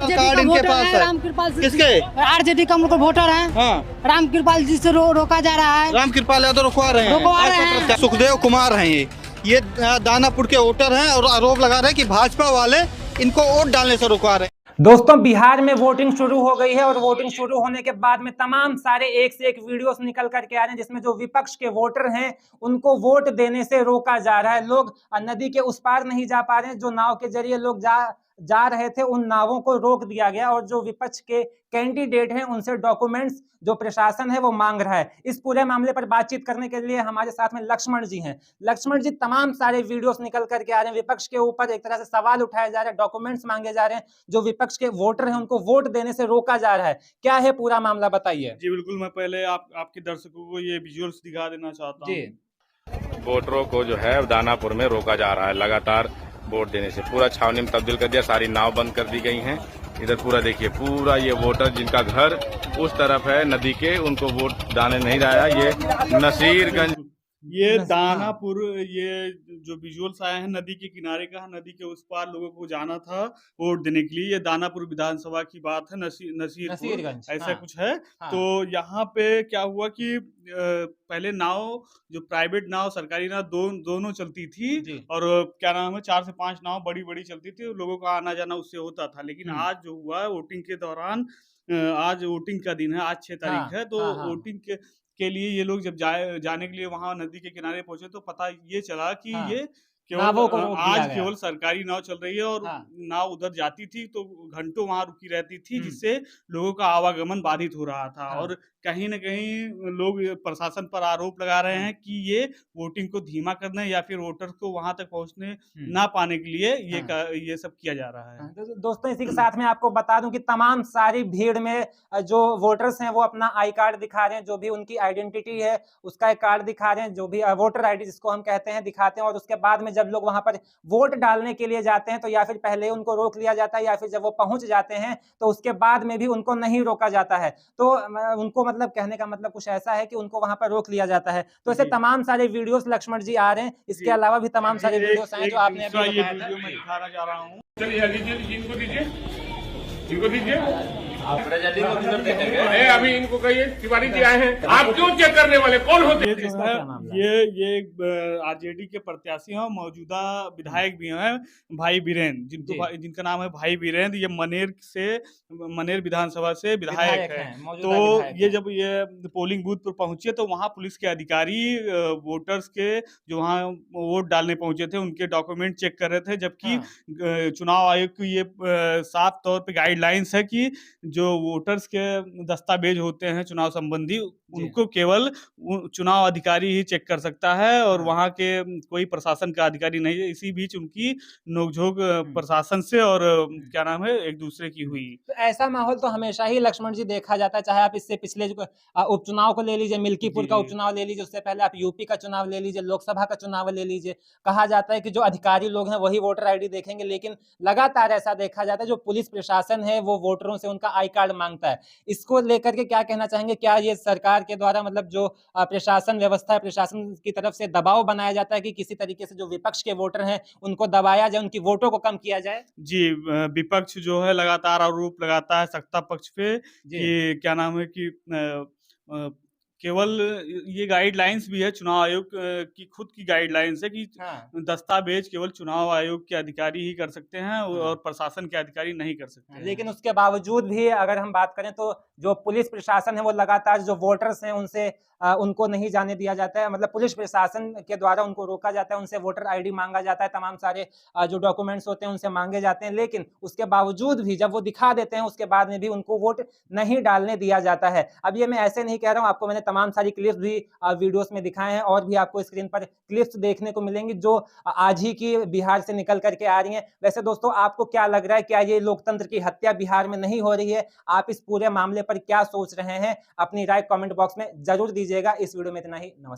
Card इनके पास है। रामकृपाल किसके? आरजेडी का उनको वोटर है। हाँ, रामकृपाल जी से रोका जा रहा है। रामकृपाल यादव रुकवा रहे हैं। सुखदेव कुमार हैं ये दानापुर के वोटर हैं और आरोप लगा रहे हैं कि भाजपा वाले इनको वोट डालने से रुकवा रहे हैं। दोस्तों, बिहार में वोटिंग शुरू हो गई है और वोटिंग शुरू होने के बाद में तमाम सारे एक से एक वीडियोस निकल करके आ रहे हैं जिसमें जो विपक्ष के वोटर हैं उनको वोट देने से रोका जा रहा है। लोग नदी के उस पार नहीं जा पा रहे हैं। जो नाव के जरिए लोग जा रहे थे उन नावों को रोक दिया गया और जो विपक्ष के कैंडिडेट हैं उनसे डॉक्यूमेंट्स जो प्रशासन है वो मांग रहा है। इस पूरे मामले पर बातचीत करने के लिए हमारे साथ में लक्ष्मण जी हैं। लक्ष्मण जी, तमाम सारे वीडियोस निकल करके आ रहे हैं। विपक्ष के ऊपर एक तरह से सवाल उठाए जा रहे हैं, डॉक्यूमेंट्स मांगे जा रहे हैं। जो विपक्ष के वोटर हैं उनको वोट देने से रोका जा रहा है। क्या है पूरा मामला, बताइए। जी बिल्कुल, मैं पहले आपके दर्शकों को ये विजुअल्स दिखा देना चाहता हूँ। वोटरों को जो है दानापुर में रोका जा रहा है लगातार वोट देने से। पूरा छावनी में तब्दील कर दिया, सारी नाव बंद कर दी गई हैं। इधर पूरा देखिए, पूरा ये वोटर जिनका घर उस तरफ है नदी के, उनको वोट डालने नहीं रहा है। ये नसीरगंज, ये दानापुर, ये जो विजुअल्स आए हैं नदी के किनारे का, नदी के उस पार लोगों को जाना था वोट देने के लिए। ये दानापुर विधानसभा की बात है, नसीरगंज ऐसा कुछ है। तो यहाँ पे क्या हुआ कि पहले नाव, जो प्राइवेट नाव, सरकारी नाव, दोनों चलती थी और क्या नाम है 4 से 5 नाव बड़ी बड़ी चलती थी, लोगों का आना जाना उससे होता था। लेकिन आज जो हुआ है वोटिंग के दौरान, आज वोटिंग का दिन है, आज 6 तारीख है, तो वोटिंग के लिए ये लोग जब जाने के लिए वहां नदी के किनारे पहुंचे तो पता ये चला कि ये केवल सरकारी नाव चल रही है और नाव उधर जाती थी तो घंटों वहां रुकी रहती थी, जिससे लोगों का आवागमन बाधित हो रहा था। और कहीं न कहीं लोग प्रशासन पर आरोप लगा रहे हैं कि ये वोटिंग को धीमा करने या फिर वोटर्स को वहां तक पहुंचने ना पाने के लिए ये सब किया जा रहा है। तो दोस्तों, इसी के साथ में आपको बता दूं कि तमाम सारी भीड़ में जो वोटर्स हैं वो अपना आई कार्ड दिखा रहे हैं, जो भी उनकी आइडेंटिटी है उसका एक कार्ड दिखा रहे हैं, जो भी वोटर आईडी जिसको हम कहते हैं दिखाते हैं। और उसके बाद में जब लोग वहां पर वोट डालने के लिए जाते हैं तो या फिर पहले उनको रोक लिया जाता है या फिर जब वो पहुंच जाते हैं तो उसके बाद में भी उनको नहीं रोका जाता है। तो उनको मतलब कहने का मतलब कुछ ऐसा है कि उनको वहां पर रोक लिया जाता है। तो ऐसे तमाम सारे वीडियोस लक्ष्मण जी आ रहे हैं। इसके अलावा भी तमाम सारे वीडियोस आए जो आपने अभी ये वीडियो मैं दिखाना चाह रहा हूँ। चलिए इनको दीजिए। अभी इनको कहिए तिवारी जी आए हैं, आप क्यों चेक करने वाले कौन होते हैं? ये आरजेडी के प्रत्याशी हैं, मौजूदा विधायक भी हैं, भाई वीरेंद्र, जिनका नाम है भाई वीरेंद्र। ये मनेर विधानसभा से विधायक है। तो ये जब ये पोलिंग बूथ पर पहुंचे तो वहाँ पुलिस के अधिकारी वोटर्स के जो वहाँ वोट डालने पहुंचे थे उनके डॉक्यूमेंट चेक कर रहे थे, जबकि चुनाव आयोग की ये साफ तौर पे गाइडलाइंस है कि जो वोटर्स के दस्तावेज होते हैं चुनाव संबंधी, उनको केवल चुनाव अधिकारी ही चेक कर सकता है और वहां के कोई प्रशासन का अधिकारी नहीं है। इसी बीच उनकी नोकझोंक प्रशासन से और क्या नाम है एक दूसरे की हुई। तो ऐसा माहौल तो हमेशा ही लक्ष्मण जी देखा जाता है, चाहे आप इससे पिछले उपचुनाव को ले लीजिए, मिल्कीपुर का उपचुनाव ले लीजिए, उससे पहले आप यूपी का चुनाव ले लीजिए, लोकसभा का चुनाव ले लीजिए। कहा जाता है कि जो अधिकारी लोग हैं वही वोटर आईडी देखेंगे, लेकिन लगातार ऐसा देखा जाता है जो पुलिस प्रशासन है वो वोटरों से उनका आई कार्ड मांगता है। इसको लेकर के क्या कहना चाहेंगे? क्या ये सरकार के द्वारा मतलब जो प्रशासन व्यवस्था है, प्रशासन की तरफ से दबाव बनाया जाता है कि किसी तरीके से जो विपक्ष के वोटर हैं उनको दबाया जाए, उनकी वोटों को कम किया जाए? जी, विपक्ष जो है लगातार आरोप लगाता है सत्ता पक्ष पे कि क्या नाम है कि केवल ये गाइडलाइंस भी है, चुनाव आयोग की खुद की गाइडलाइंस है कि दस्तावेज केवल चुनाव आयोग के अधिकारी ही कर सकते हैं और प्रशासन के अधिकारी नहीं कर सकते। लेकिन उसके बावजूद भी अगर हम बात करें तो जो पुलिस प्रशासन है वो लगातार जो वोटर्स हैं उनसे उनको नहीं जाने दिया जाता है, मतलब पुलिस प्रशासन के द्वारा उनको रोका जाता है, उनसे वोटर आईडी मांगा जाता है, तमाम सारे जो डॉक्यूमेंट्स होते हैं उनसे मांगे जाते हैं। लेकिन उसके बावजूद भी जब वो दिखा देते हैं उसके बाद में भी उनको वोट नहीं डालने दिया जाता है। अब ये मैं ऐसे नहीं कह रहा हूँ, आपको मैंने तमाम सारी क्लिप्स भी वीडियोस में दिखाए हैं और भी आपको स्क्रीन पर क्लिप्स देखने को मिलेंगी जो आज ही की बिहार से निकल करके आ रही हैं। वैसे दोस्तों, आपको क्या लग रहा है, क्या ये लोकतंत्र की हत्या बिहार में नहीं हो रही है? आप इस पूरे मामले पर क्या सोच रहे हैं? अपनी राय कमेंट बॉक्स में जरूर दीजिएगा। इस वीडियो में इतना ही। नमस्कार।